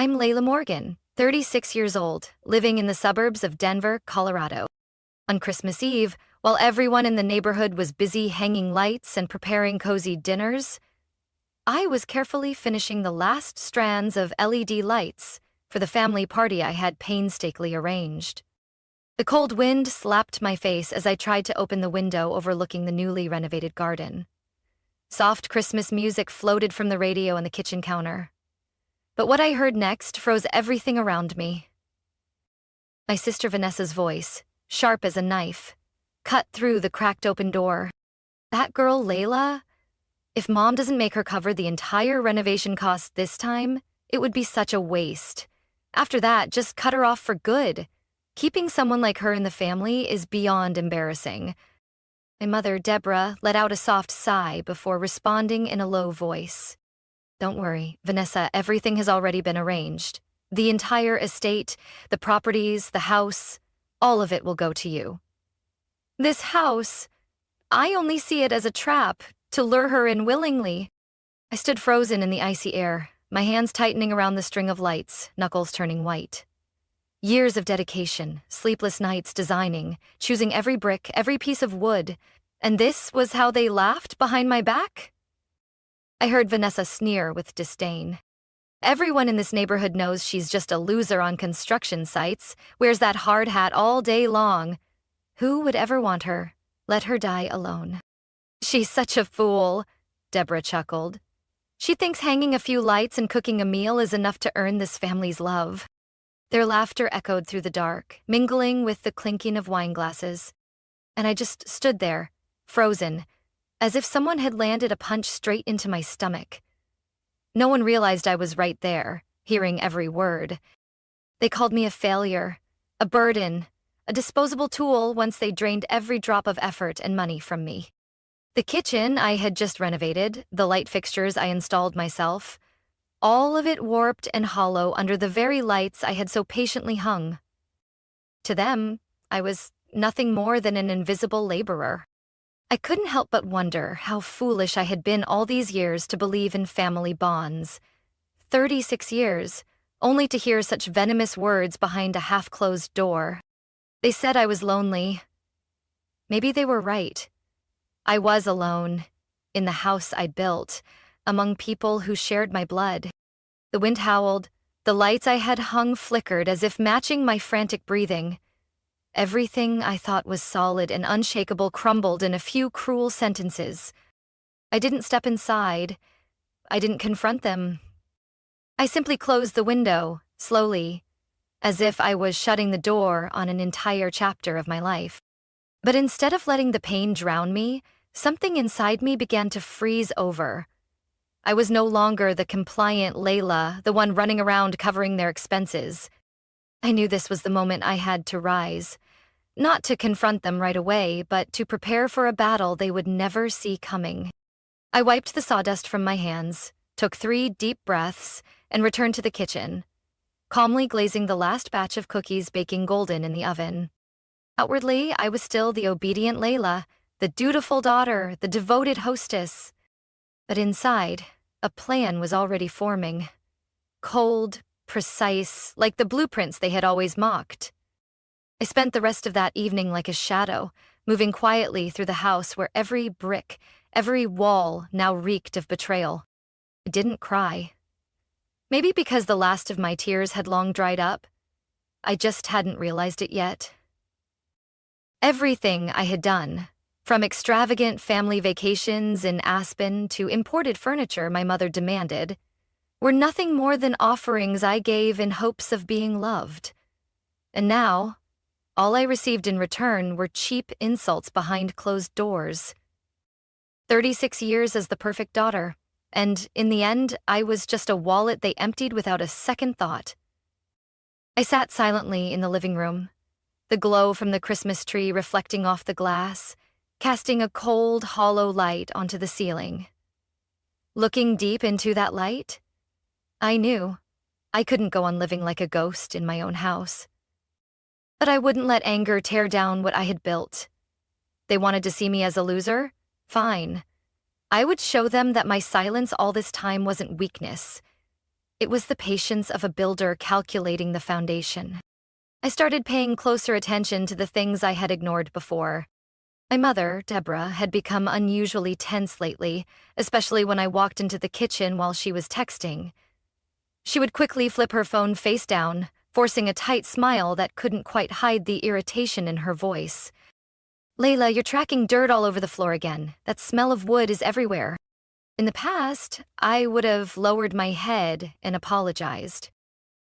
I'm Layla Morgan, 36 years old, living in the suburbs of Denver, Colorado. On Christmas Eve, while everyone in the neighborhood was busy hanging lights and preparing cozy dinners, I was carefully finishing the last strands of LED lights for the family party I had painstakingly arranged. The cold wind slapped my face as I tried to open the window overlooking the newly renovated garden. Soft Christmas music floated from the radio on the kitchen counter. But what I heard next froze everything around me. My sister Vanessa's voice, sharp as a knife, cut through the cracked open door. "That girl, Layla? If Mom doesn't make her cover the entire renovation cost this time, it would be such a waste. After that, just cut her off for good. Keeping someone like her in the family is beyond embarrassing." My mother, Deborah, let out a soft sigh before responding in a low voice. "Don't worry, Vanessa, everything has already been arranged. The entire estate, the properties, the house, all of it will go to you." "This house? I only see it as a trap to lure her in willingly." I stood frozen in the icy air, my hands tightening around the string of lights, knuckles turning white. Years of dedication, sleepless nights designing, choosing every brick, every piece of wood, and this was how they laughed behind my back? I heard Vanessa sneer with disdain. "Everyone in this neighborhood knows she's just a loser on construction sites, wears that hard hat all day long. Who would ever want her? Let her die alone." "She's such a fool," Deborah chuckled. "She thinks hanging a few lights and cooking a meal is enough to earn this family's love." Their laughter echoed through the dark, mingling with the clinking of wine glasses. And I just stood there, frozen, as if someone had landed a punch straight into my stomach. No one realized I was right there, hearing every word. They called me a failure, a burden, a disposable tool once they drained every drop of effort and money from me. The kitchen I had just renovated, the light fixtures I installed myself, all of it warped and hollow under the very lights I had so patiently hung. To them, I was nothing more than an invisible laborer. I couldn't help but wonder how foolish I had been all these years to believe in family bonds. 36 years, only to hear such venomous words behind a half-closed door. They said I was lonely. Maybe they were right. I was alone, in the house I'd built, among people who shared my blood. The wind howled, the lights I had hung flickered as if matching my frantic breathing. Everything I thought was solid and unshakable crumbled in a few cruel sentences. I didn't step inside. I didn't confront them. I simply closed the window, slowly, as if I was shutting the door on an entire chapter of my life. But instead of letting the pain drown me, something inside me began to freeze over. I was no longer the compliant Layla, the one running around covering their expenses. I knew this was the moment I had to rise. Not to confront them right away, but to prepare for a battle they would never see coming. I wiped the sawdust from my hands, took 3 deep breaths, and returned to the kitchen, calmly glazing the last batch of cookies baking golden in the oven. Outwardly, I was still the obedient Layla, the dutiful daughter, the devoted hostess. But inside, a plan was already forming. Cold, precise, like the blueprints they had always mocked. I spent the rest of that evening like a shadow, moving quietly through the house where every brick, every wall now reeked of betrayal. I didn't cry. Maybe because the last of my tears had long dried up. I just hadn't realized it yet. Everything I had done, from extravagant family vacations in Aspen to imported furniture my mother demanded, were nothing more than offerings I gave in hopes of being loved. And now, all I received in return were cheap insults behind closed doors. 36 years as the perfect daughter, and in the end, I was just a wallet they emptied without a second thought. I sat silently in the living room, the glow from the Christmas tree reflecting off the glass, casting a cold, hollow light onto the ceiling. Looking deep into that light, I knew I couldn't go on living like a ghost in my own house. But I wouldn't let anger tear down what I had built. They wanted to see me as a loser? Fine. I would show them that my silence all this time wasn't weakness. It was the patience of a builder calculating the foundation. I started paying closer attention to the things I had ignored before. My mother, Deborah, had become unusually tense lately, especially when I walked into the kitchen while she was texting. She would quickly flip her phone face down, forcing a tight smile that couldn't quite hide the irritation in her voice. "Layla, you're tracking dirt all over the floor again. That smell of wood is everywhere." In the past, I would have lowered my head and apologized.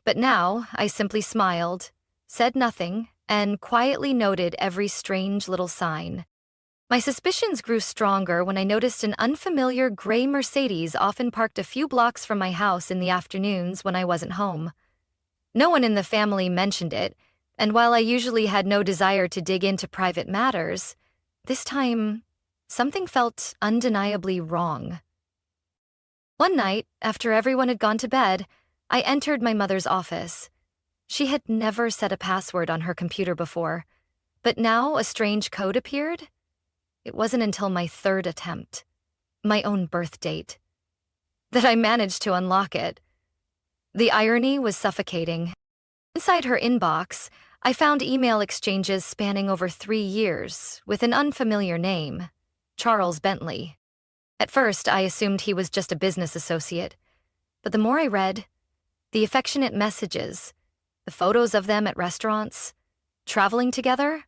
But now, I simply smiled, said nothing, and quietly noted every strange little sign. My suspicions grew stronger when I noticed an unfamiliar gray Mercedes often parked a few blocks from my house in the afternoons when I wasn't home. No one in the family mentioned it, and while I usually had no desire to dig into private matters, this time, something felt undeniably wrong. One night, after everyone had gone to bed, I entered my mother's office. She had never set a password on her computer before, but now a strange code appeared. It wasn't until my third attempt, my own birth date, that I managed to unlock it. The irony was suffocating. Inside her inbox, I found email exchanges spanning over 3 years with an unfamiliar name, Charles Bentley. At first, I assumed he was just a business associate, but the more I read, the affectionate messages, the photos of them at restaurants, traveling together,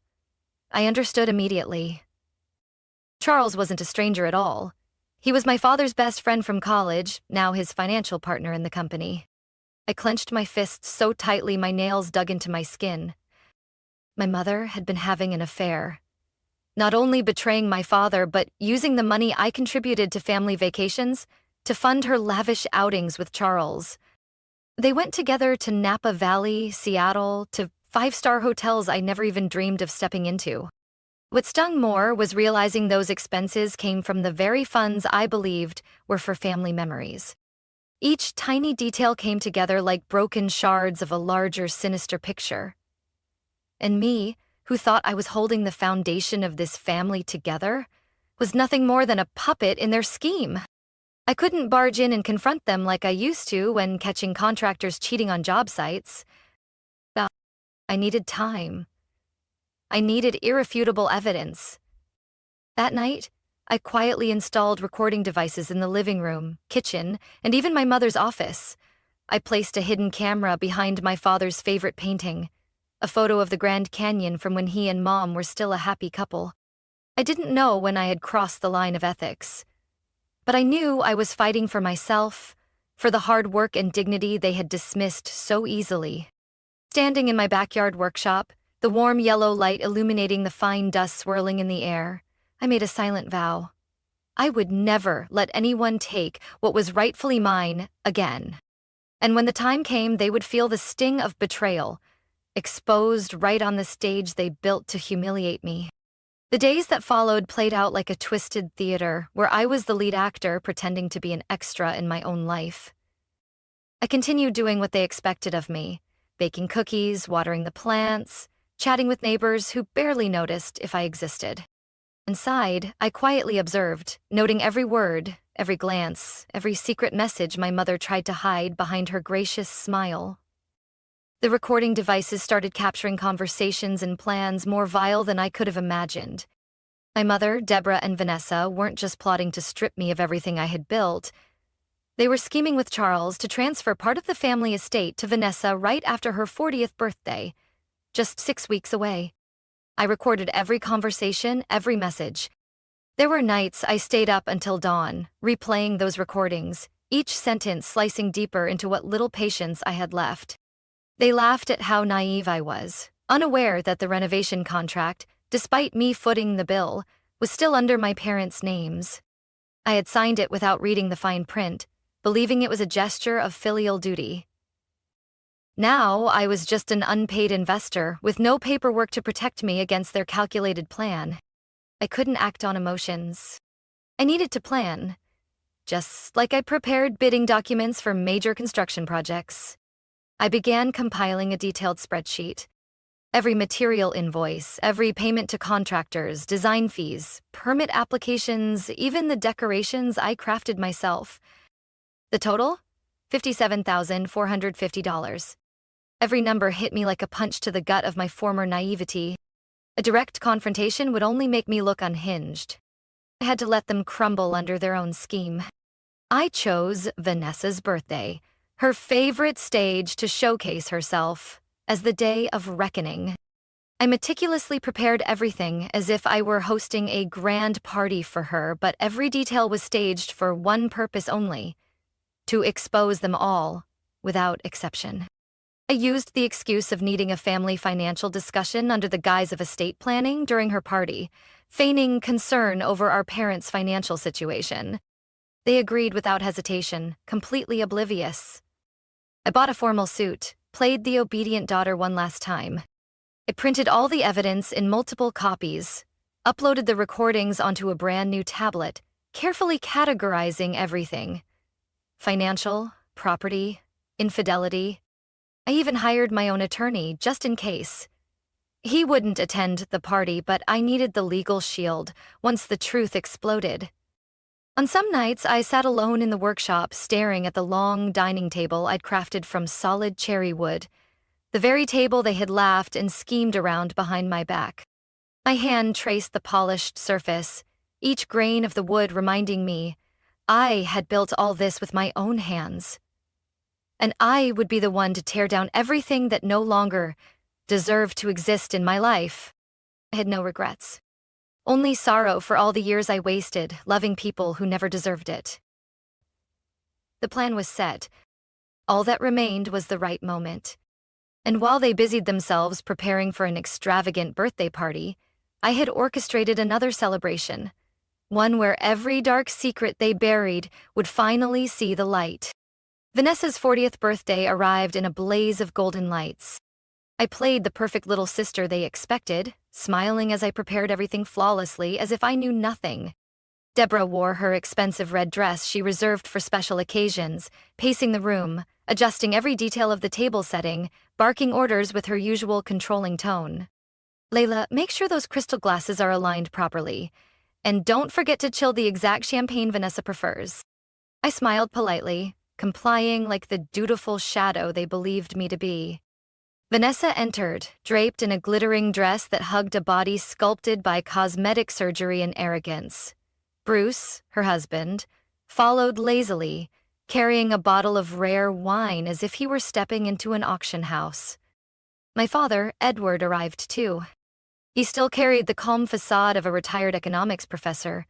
I understood immediately. Charles wasn't a stranger at all. He was my father's best friend from college, now his financial partner in the company. I clenched my fists so tightly my nails dug into my skin. My mother had been having an affair. Not only betraying my father, but using the money I contributed to family vacations to fund her lavish outings with Charles. They went together to Napa Valley, Seattle, to 5-star hotels I never even dreamed of stepping into. What stung more was realizing those expenses came from the very funds I believed were for family memories. Each tiny detail came together like broken shards of a larger, sinister picture. And me, who thought I was holding the foundation of this family together, was nothing more than a puppet in their scheme. I couldn't barge in and confront them like I used to when catching contractors cheating on job sites. I needed time. I needed irrefutable evidence. That night, I quietly installed recording devices in the living room, kitchen, and even my mother's office. I placed a hidden camera behind my father's favorite painting, a photo of the Grand Canyon from when he and Mom were still a happy couple. I didn't know when I had crossed the line of ethics, but I knew I was fighting for myself, for the hard work and dignity they had dismissed so easily. Standing in my backyard workshop, the warm yellow light illuminating the fine dust swirling in the air, I made a silent vow. I would never let anyone take what was rightfully mine again. And when the time came, they would feel the sting of betrayal, exposed right on the stage they built to humiliate me. The days that followed played out like a twisted theater where I was the lead actor pretending to be an extra in my own life. I continued doing what they expected of me, baking cookies, watering the plants, chatting with neighbors who barely noticed if I existed. Inside, I quietly observed, noting every word, every glance, every secret message my mother tried to hide behind her gracious smile. The recording devices started capturing conversations and plans more vile than I could have imagined. My mother, Deborah, and Vanessa weren't just plotting to strip me of everything I had built. They were scheming with Charles to transfer part of the family estate to Vanessa right after her 40th birthday, just 6 weeks away. I recorded every conversation, every message. There were nights I stayed up until dawn, replaying those recordings, each sentence slicing deeper into what little patience I had left. They laughed at how naive I was, unaware that the renovation contract, despite me footing the bill, was still under my parents' names. I had signed it without reading the fine print, believing it was a gesture of filial duty. Now I was just an unpaid investor with no paperwork to protect me against their calculated plan. I couldn't act on emotions. I needed to plan, just like I prepared bidding documents for major construction projects. I began compiling a detailed spreadsheet. Every material invoice, every payment to contractors, design fees, permit applications, even the decorations I crafted myself. The total? $57,450. Every number hit me like a punch to the gut of my former naivety. A direct confrontation would only make me look unhinged. I had to let them crumble under their own scheme. I chose Vanessa's birthday, her favorite stage to showcase herself, as the day of reckoning. I meticulously prepared everything as if I were hosting a grand party for her, but every detail was staged for one purpose only: to expose them all, without exception. I used the excuse of needing a family financial discussion under the guise of estate planning during her party, feigning concern over our parents' financial situation. They agreed without hesitation, completely oblivious. I bought a formal suit, played the obedient daughter one last time. I printed all the evidence in multiple copies, uploaded the recordings onto a brand new tablet, carefully categorizing everything: financial, property, infidelity. I even hired my own attorney, just in case. He wouldn't attend the party, but I needed the legal shield once the truth exploded. On some nights, I sat alone in the workshop, staring at the long dining table I'd crafted from solid cherry wood, the very table they had laughed and schemed around behind my back. My hand traced the polished surface, each grain of the wood reminding me I had built all this with my own hands. And I would be the one to tear down everything that no longer deserved to exist in my life. I had no regrets. Only sorrow for all the years I wasted loving people who never deserved it. The plan was set. All that remained was the right moment. And while they busied themselves preparing for an extravagant birthday party, I had orchestrated another celebration, one where every dark secret they buried would finally see the light. Vanessa's 40th birthday arrived in a blaze of golden lights. I played the perfect little sister they expected, smiling as I prepared everything flawlessly as if I knew nothing. Deborah wore her expensive red dress she reserved for special occasions, pacing the room, adjusting every detail of the table setting, barking orders with her usual controlling tone. "Layla, make sure those crystal glasses are aligned properly. And don't forget to chill the exact champagne Vanessa prefers." I smiled politely, complying like the dutiful shadow they believed me to be. Vanessa entered, draped in a glittering dress that hugged a body sculpted by cosmetic surgery and arrogance. Bruce, her husband, followed lazily, carrying a bottle of rare wine as if he were stepping into an auction house. My father, Edward, arrived too. He still carried the calm facade of a retired economics professor,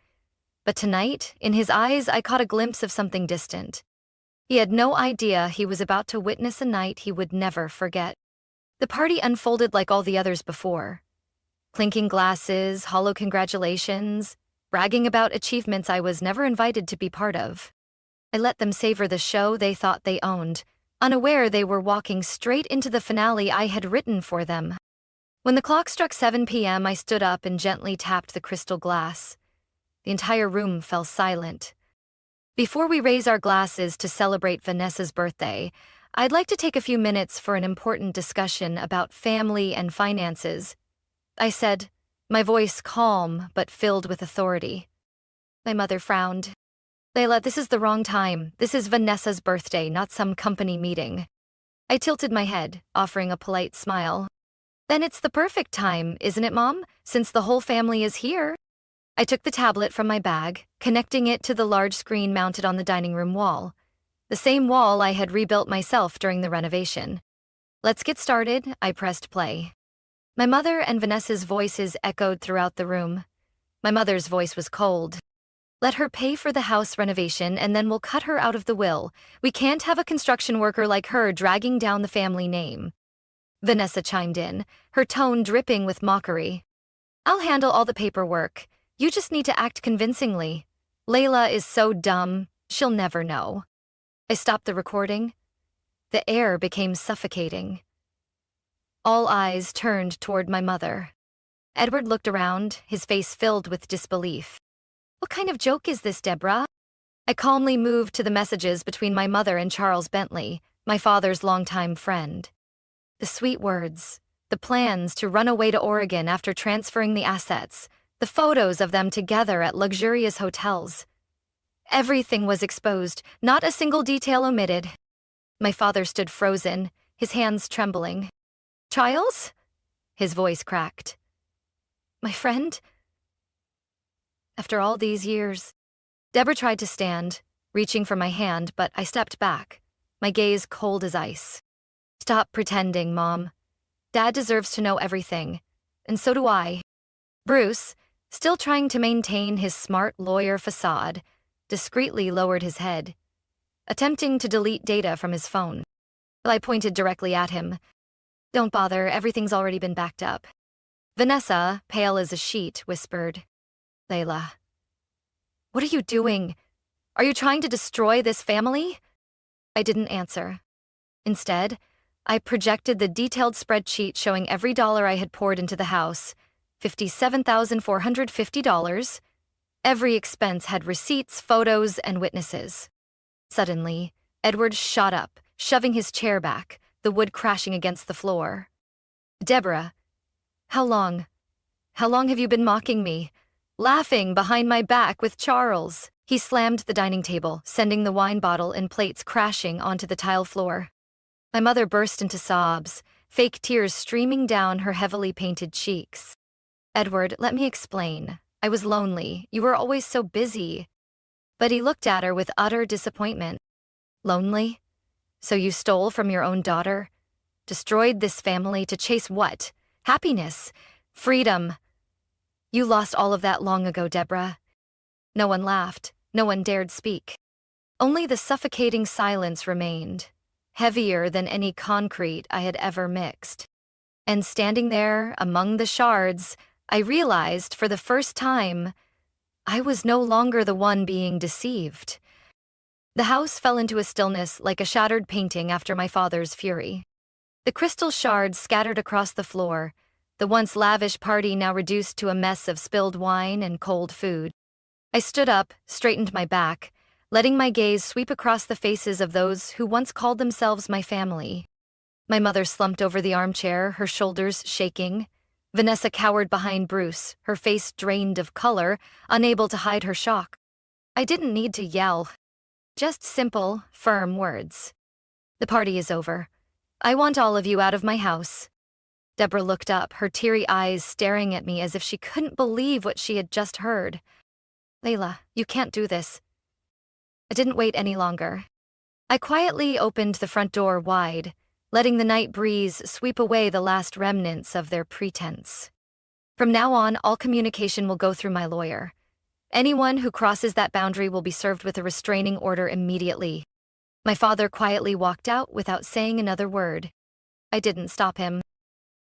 but tonight, in his eyes, I caught a glimpse of something distant. He had no idea he was about to witness a night he would never forget. The party unfolded like all the others before. Clinking glasses, hollow congratulations, bragging about achievements I was never invited to be part of. I let them savor the show they thought they owned, unaware they were walking straight into the finale I had written for them. When the clock struck 7 p.m., I stood up and gently tapped the crystal glass. The entire room fell silent. Before we raise our glasses to celebrate Vanessa's birthday, I'd like to take a few minutes for an important discussion about family and finances, I said, my voice calm but filled with authority. My mother frowned. "Layla, this is the wrong time. This is Vanessa's birthday, not some company meeting." I tilted my head, offering a polite smile. "Then it's the perfect time, isn't it, Mom? Since the whole family is here." I took the tablet from my bag, connecting it to the large screen mounted on the dining room wall, the same wall I had rebuilt myself during the renovation. "Let's get started," I pressed play. My mother and Vanessa's voices echoed throughout the room. My mother's voice was cold. "Let her pay for the house renovation and then we'll cut her out of the will. We can't have a construction worker like her dragging down the family name." Vanessa chimed in, her tone dripping with mockery. "I'll handle all the paperwork. You just need to act convincingly. Layla is so dumb, she'll never know." I stopped the recording. The air became suffocating. All eyes turned toward my mother. Edward looked around, his face filled with disbelief. "What kind of joke is this, Deborah?" I calmly moved to the messages between my mother and Charles Bentley, my father's longtime friend. The sweet words, the plans to run away to Oregon after transferring the assets, the photos of them together at luxurious hotels. Everything was exposed, not a single detail omitted. My father stood frozen, his hands trembling. Charles? His voice cracked. My friend? After all these years. Deborah tried to stand, reaching for my hand, but I stepped back, my gaze cold as ice. Stop pretending, Mom. Dad deserves to know everything, and so do I. Bruce, still trying to maintain his smart lawyer facade, discreetly lowered his head, attempting to delete data from his phone. I pointed directly at him. Don't bother, everything's already been backed up. Vanessa, pale as a sheet, whispered, Layla. What are you doing? Are you trying to destroy this family? I didn't answer. Instead, I projected the detailed spreadsheet showing every dollar I had poured into the house, $57,450. Every expense had receipts, photos, and witnesses. Suddenly, Edward shot up, shoving his chair back, the wood crashing against the floor. Deborah, how long? How long have you been mocking me? Laughing behind my back with Charles. He slammed the dining table, sending the wine bottle and plates crashing onto the tile floor. My mother burst into sobs, fake tears streaming down her heavily painted cheeks. Edward, let me explain. I was lonely. You were always so busy. But he looked at her with utter disappointment. Lonely? So you stole from your own daughter? Destroyed this family to chase what? Happiness? Freedom? You lost all of that long ago, Deborah. No one laughed. No one dared speak. Only the suffocating silence remained, heavier than any concrete I had ever mixed. And standing there, among the shards, I realized for the first time, I was no longer the one being deceived. The house fell into a stillness like a shattered painting after my father's fury. The crystal shards scattered across the floor, the once lavish party now reduced to a mess of spilled wine and cold food. I stood up, straightened my back, letting my gaze sweep across the faces of those who once called themselves my family. My mother slumped over the armchair, her shoulders shaking. Vanessa cowered behind Bruce, her face drained of color, unable to hide her shock. I didn't need to yell. Just simple, firm words. The party is over. I want all of you out of my house. Deborah looked up, her teary eyes staring at me as if she couldn't believe what she had just heard. Layla, you can't do this. I didn't wait any longer. I quietly opened the front door wide, letting the night breeze sweep away the last remnants of their pretense. From now on, all communication will go through my lawyer. Anyone who crosses that boundary will be served with a restraining order immediately. My father quietly walked out without saying another word. I didn't stop him.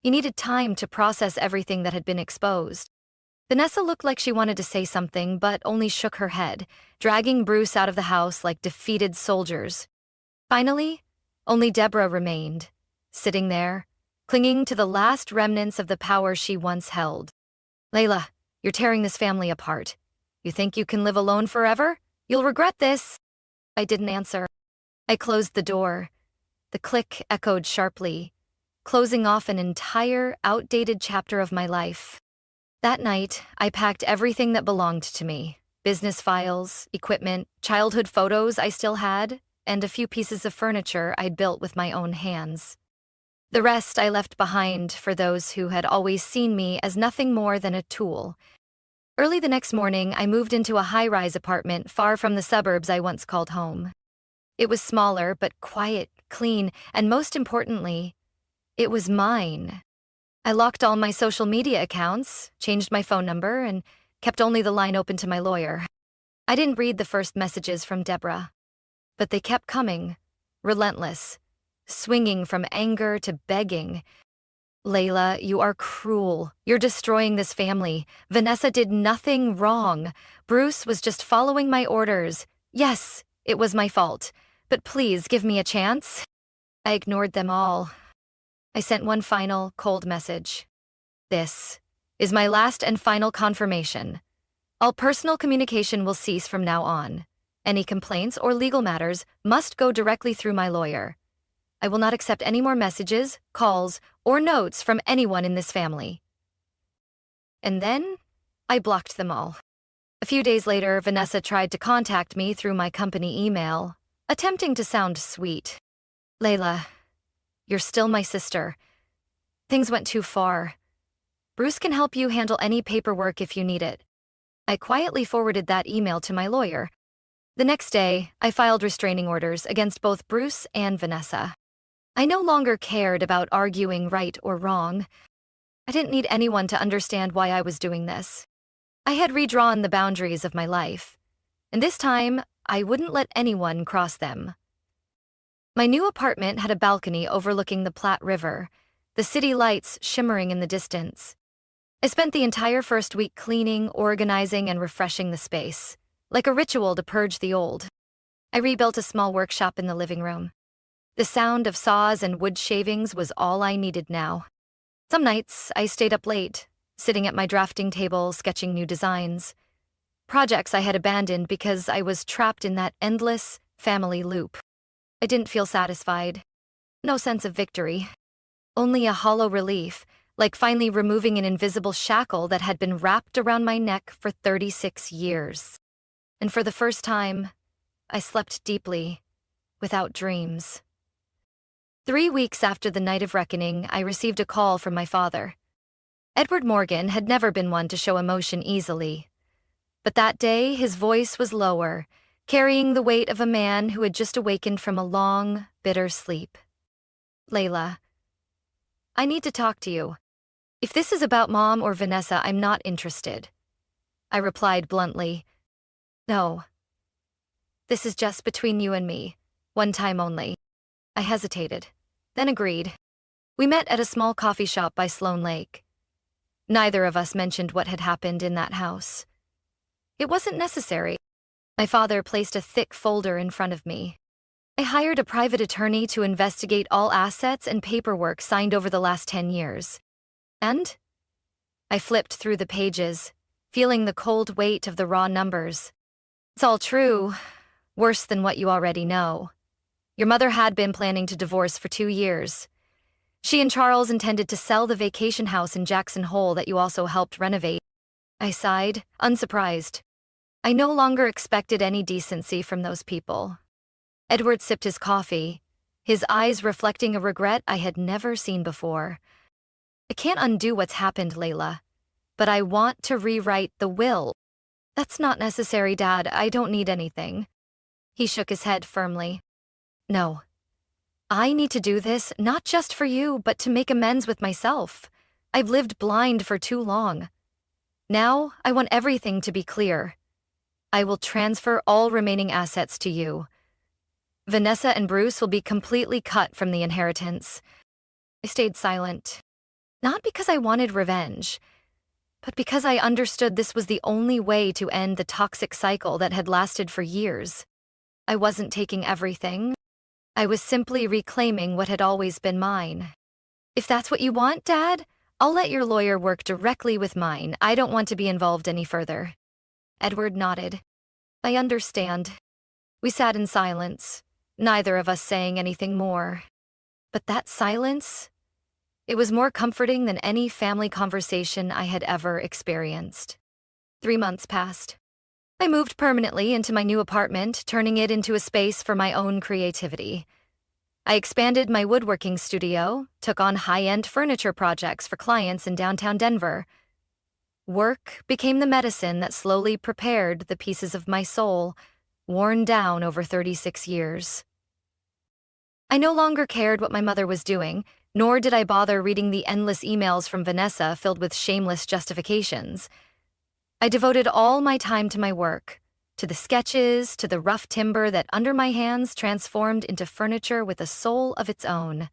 He needed time to process everything that had been exposed. Vanessa looked like she wanted to say something, but only shook her head, dragging Bruce out of the house like defeated soldiers. Finally, only Deborah remained, sitting there, clinging to the last remnants of the power she once held. Layla, you're tearing this family apart. You think you can live alone forever? You'll regret this. I didn't answer. I closed the door. The click echoed sharply, closing off an entire, outdated chapter of my life. That night, I packed everything that belonged to me. Business files, equipment, childhood photos I still had, and a few pieces of furniture I'd built with my own hands. The rest I left behind for those who had always seen me as nothing more than a tool. Early the next morning, I moved into a high-rise apartment far from the suburbs I once called home. It was smaller, but quiet, clean, and most importantly, it was mine. I locked all my social media accounts, changed my phone number, and kept only the line open to my lawyer. I didn't read the first messages from Deborah, but they kept coming, relentless, swinging from anger to begging. Layla, you are cruel. You're destroying this family. Vanessa did nothing wrong. Bruce was just following my orders. Yes, it was my fault, but please give me a chance. I ignored them all. I sent one final, cold message. This is my last and final confirmation. All personal communication will cease from now on. Any complaints or legal matters must go directly through my lawyer. I will not accept any more messages, calls, or notes from anyone in this family. And then, I blocked them all. A few days later, Vanessa tried to contact me through my company email, attempting to sound sweet. Layla, you're still my sister. Things went too far. Bruce can help you handle any paperwork if you need it. I quietly forwarded that email to my lawyer. The next day, I filed restraining orders against both Bruce and Vanessa. I no longer cared about arguing right or wrong. I didn't need anyone to understand why I was doing this. I had redrawn the boundaries of my life, and this time, I wouldn't let anyone cross them. My new apartment had a balcony overlooking the Platte River, the city lights shimmering in the distance. I spent the entire first week cleaning, organizing, and refreshing the space, like a ritual to purge the old. I rebuilt a small workshop in the living room. The sound of saws and wood shavings was all I needed now. Some nights, I stayed up late, sitting at my drafting table, sketching new designs. Projects I had abandoned because I was trapped in that endless family loop. I didn't feel satisfied. No sense of victory. Only a hollow relief, like finally removing an invisible shackle that had been wrapped around my neck for 36 years. And for the first time, I slept deeply, without dreams. 3 weeks after the night of reckoning, I received a call from my father. Edward Morgan had never been one to show emotion easily. But that day, his voice was lower, carrying the weight of a man who had just awakened from a long, bitter sleep. Layla, I need to talk to you. If this is about Mom or Vanessa, I'm not interested. I replied bluntly. No. This is just between you and me, one time only. I hesitated, then agreed. We met at a small coffee shop by Sloan Lake. Neither of us mentioned what had happened in that house. It wasn't necessary. My father placed a thick folder in front of me. I hired a private attorney to investigate all assets and paperwork signed over the last 10 years. And I flipped through the pages, feeling the cold weight of the raw numbers. It's all true, worse than what you already know. Your mother had been planning to divorce for 2 years. She and Charles intended to sell the vacation house in Jackson Hole that you also helped renovate. I sighed, unsurprised. I no longer expected any decency from those people. Edward sipped his coffee, his eyes reflecting a regret I had never seen before. I can't undo what's happened, Layla, but I want to rewrite the will. That's not necessary, Dad. I don't need anything. He shook his head firmly. No. I need to do this, not just for you, but to make amends with myself. I've lived blind for too long. Now, I want everything to be clear. I will transfer all remaining assets to you. Vanessa and Bruce will be completely cut from the inheritance. I stayed silent. Not because I wanted revenge, but because I understood this was the only way to end the toxic cycle that had lasted for years. I wasn't taking everything. I was simply reclaiming what had always been mine. If that's what you want, Dad, I'll let your lawyer work directly with mine. I don't want to be involved any further. Edward nodded. I understand. We sat in silence, neither of us saying anything more. But that silence, it was more comforting than any family conversation I had ever experienced. 3 months passed. I moved permanently into my new apartment, turning it into a space for my own creativity. I expanded my woodworking studio, took on high-end furniture projects for clients in downtown Denver. Work became the medicine that slowly prepared the pieces of my soul, worn down over 36 years. I no longer cared what my mother was doing, nor did I bother reading the endless emails from Vanessa filled with shameless justifications. I devoted all my time to my work, to the sketches, to the rough timber that under my hands transformed into furniture with a soul of its own.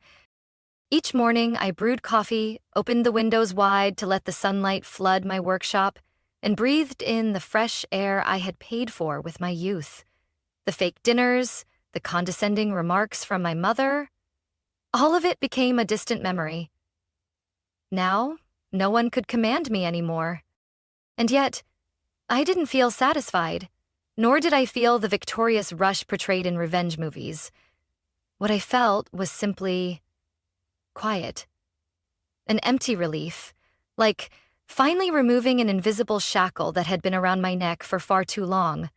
Each morning, I brewed coffee, opened the windows wide to let the sunlight flood my workshop, and breathed in the fresh air I had paid for with my youth. The fake dinners, the condescending remarks from my mother, all of it became a distant memory. Now, no one could command me anymore. And yet, I didn't feel satisfied, nor did I feel the victorious rush portrayed in revenge movies. What I felt was simply quiet. An empty relief, like finally removing an invisible shackle that had been around my neck for far too long.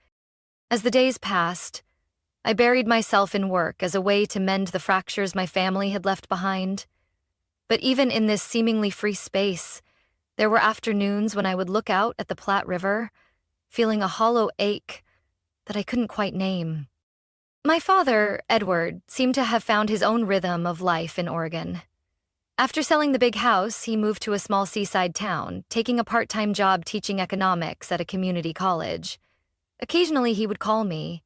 As the days passed, I buried myself in work as a way to mend the fractures my family had left behind. But even in this seemingly free space, there were afternoons when I would look out at the Platte River, feeling a hollow ache that I couldn't quite name. My father, Edward, seemed to have found his own rhythm of life in Oregon. After selling the big house, he moved to a small seaside town, taking a part-time job teaching economics at a community college. Occasionally he would call me,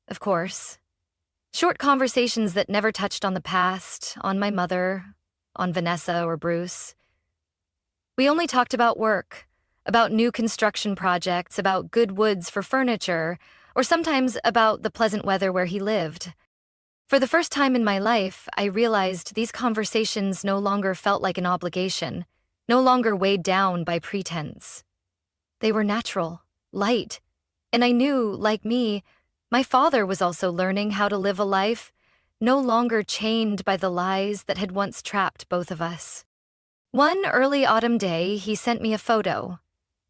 of course. Short conversations that never touched on the past, on my mother, on Vanessa or Bruce. We only talked about work, about new construction projects, about good woods for furniture, or sometimes about the pleasant weather where he lived. For the first time in my life, I realized these conversations no longer felt like an obligation, no longer weighed down by pretense. They were natural, light, and I knew, like me, my father was also learning how to live a life, no longer chained by the lies that had once trapped both of us. One early autumn day, he sent me a photo.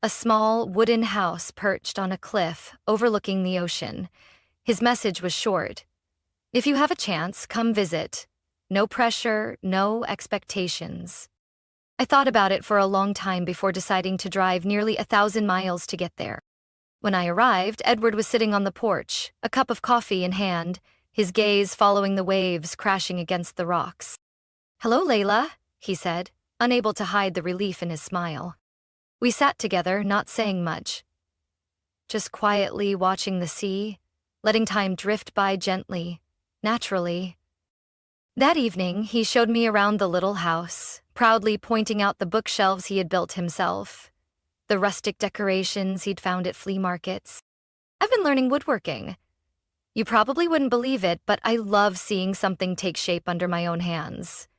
A small wooden house perched on a cliff overlooking the ocean. His message was short. If you have a chance, come visit. No pressure, no expectations. I thought about it for a long time before deciding to drive nearly 1,000 miles to get there. When I arrived, Edward was sitting on the porch, a cup of coffee in hand, his gaze following the waves crashing against the rocks. "Hello, Layla," he said, unable to hide the relief in his smile. We sat together, not saying much, just quietly watching the sea, letting time drift by gently, naturally. That evening, he showed me around the little house, proudly pointing out the bookshelves he had built himself, the rustic decorations he'd found at flea markets. "I've been learning woodworking. You probably wouldn't believe it, but I love seeing something take shape under my own hands."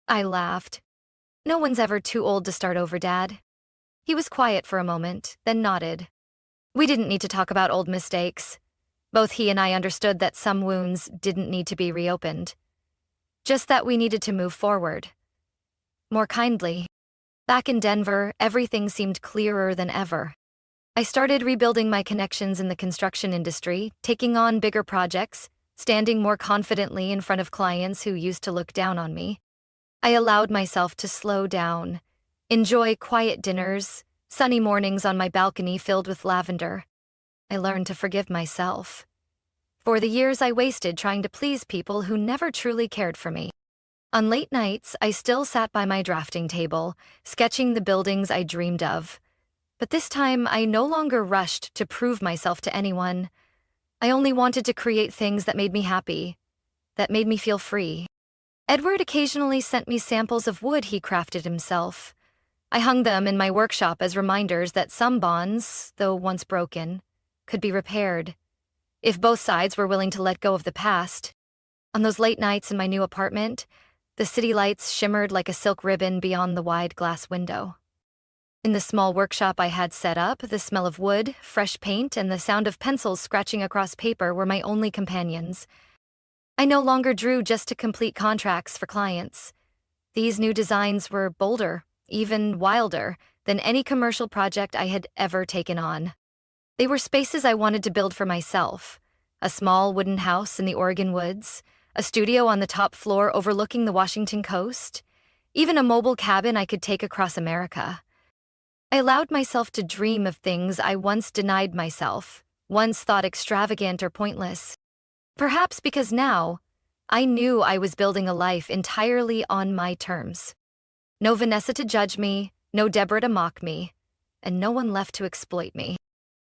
I laughed. "No one's ever too old to start over, Dad." He was quiet for a moment, then nodded. We didn't need to talk about old mistakes. Both he and I understood that some wounds didn't need to be reopened. Just that we needed to move forward. More kindly. Back in Denver, everything seemed clearer than ever. I started rebuilding my connections in the construction industry, taking on bigger projects, standing more confidently in front of clients who used to look down on me. I allowed myself to slow down, enjoy quiet dinners, sunny mornings on my balcony filled with lavender. I learned to forgive myself for the years I wasted trying to please people who never truly cared for me. On late nights, I still sat by my drafting table, sketching the buildings I dreamed of. But this time, I no longer rushed to prove myself to anyone. I only wanted to create things that made me happy, that made me feel free. Edward occasionally sent me samples of wood he crafted himself. I hung them in my workshop as reminders that some bonds, though once broken, could be repaired, if both sides were willing to let go of the past. On those late nights in my new apartment, the city lights shimmered like a silk ribbon beyond the wide glass window. In the small workshop I had set up, the smell of wood, fresh paint, and the sound of pencils scratching across paper were my only companions. I no longer drew just to complete contracts for clients. These new designs were bolder, even wilder, than any commercial project I had ever taken on. They were spaces I wanted to build for myself. A small wooden house in the Oregon woods, a studio on the top floor overlooking the Washington coast, even a mobile cabin I could take across America. I allowed myself to dream of things I once denied myself, once thought extravagant or pointless. Perhaps because now, I knew I was building a life entirely on my terms. No Vanessa to judge me, no Deborah to mock me, and no one left to exploit me.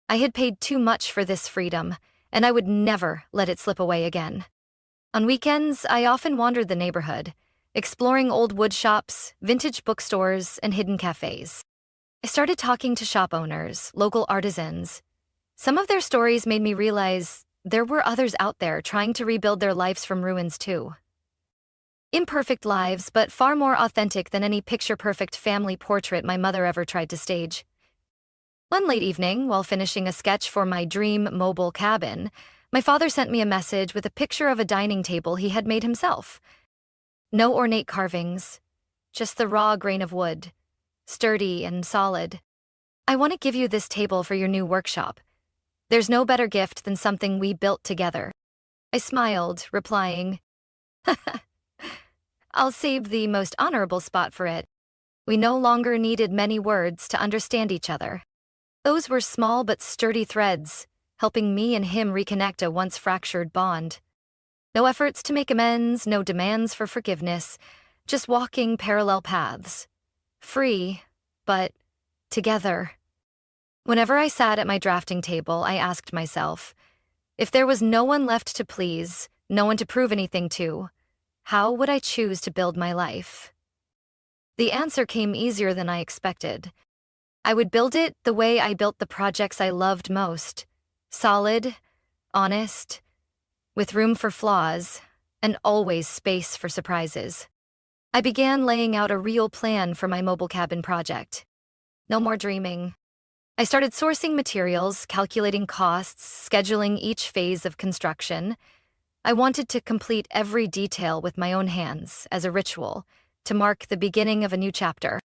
I had paid too much for this freedom, and I would never let it slip away again. On weekends, I often wandered the neighborhood, exploring old wood shops, vintage bookstores, and hidden cafes. I started talking to shop owners, local artisans. Some of their stories made me realize there were others out there trying to rebuild their lives from ruins too. Imperfect lives, but far more authentic than any picture-perfect family portrait my mother ever tried to stage. One late evening, while finishing a sketch for my dream mobile cabin, my father sent me a message with a picture of a dining table he had made himself. No ornate carvings, just the raw grain of wood, sturdy and solid. "I want to give you this table for your new workshop. There's no better gift than something we built together. I smiled, replying, I'll save the most honorable spot for it. We no longer needed many words to understand each other. Those were small but sturdy threads, helping me and him reconnect a once fractured bond. No efforts to make amends, no demands for forgiveness, just walking parallel paths. Free, but together. Whenever I sat at my drafting table, I asked myself, if there was no one left to please, no one to prove anything to, how would I choose to build my life? The answer came easier than I expected. I would build it the way I built the projects I loved most. Solid, honest, with room for flaws, and always space for surprises. I began laying out a real plan for my mobile cabin project. No more dreaming. I started sourcing materials, calculating costs, scheduling each phase of construction. I wanted to complete every detail with my own hands, as a ritual, to mark the beginning of a new chapter.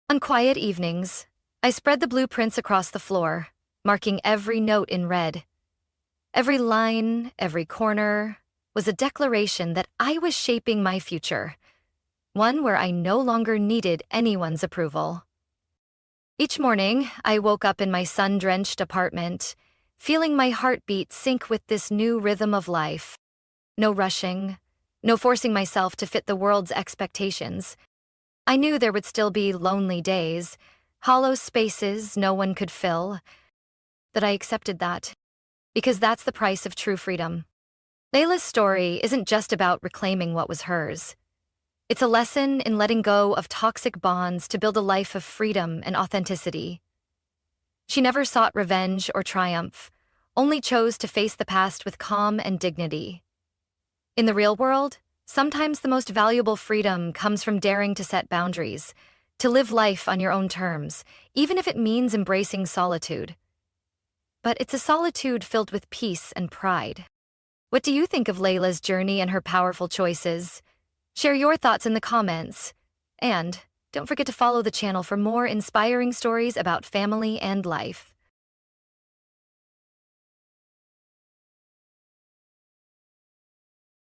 On quiet evenings, I spread the blueprints across the floor, marking every note in red. Every line, every corner, was a declaration that I was shaping my future, one where I no longer needed anyone's approval. Each morning, I woke up in my sun-drenched apartment, feeling my heartbeat sync with this new rhythm of life. No rushing, no forcing myself to fit the world's expectations. I knew there would still be lonely days, hollow spaces no one could fill, that I accepted that, because that's the price of true freedom. Layla's story isn't just about reclaiming what was hers. It's a lesson in letting go of toxic bonds to build a life of freedom and authenticity. She never sought revenge or triumph, only chose to face the past with calm and dignity. In the real world, sometimes the most valuable freedom comes from daring to set boundaries, to live life on your own terms, even if it means embracing solitude. But it's a solitude filled with peace and pride. What do you think of Layla's journey and her powerful choices? Share your thoughts in the comments. And don't forget to follow the channel for more inspiring stories about family and life.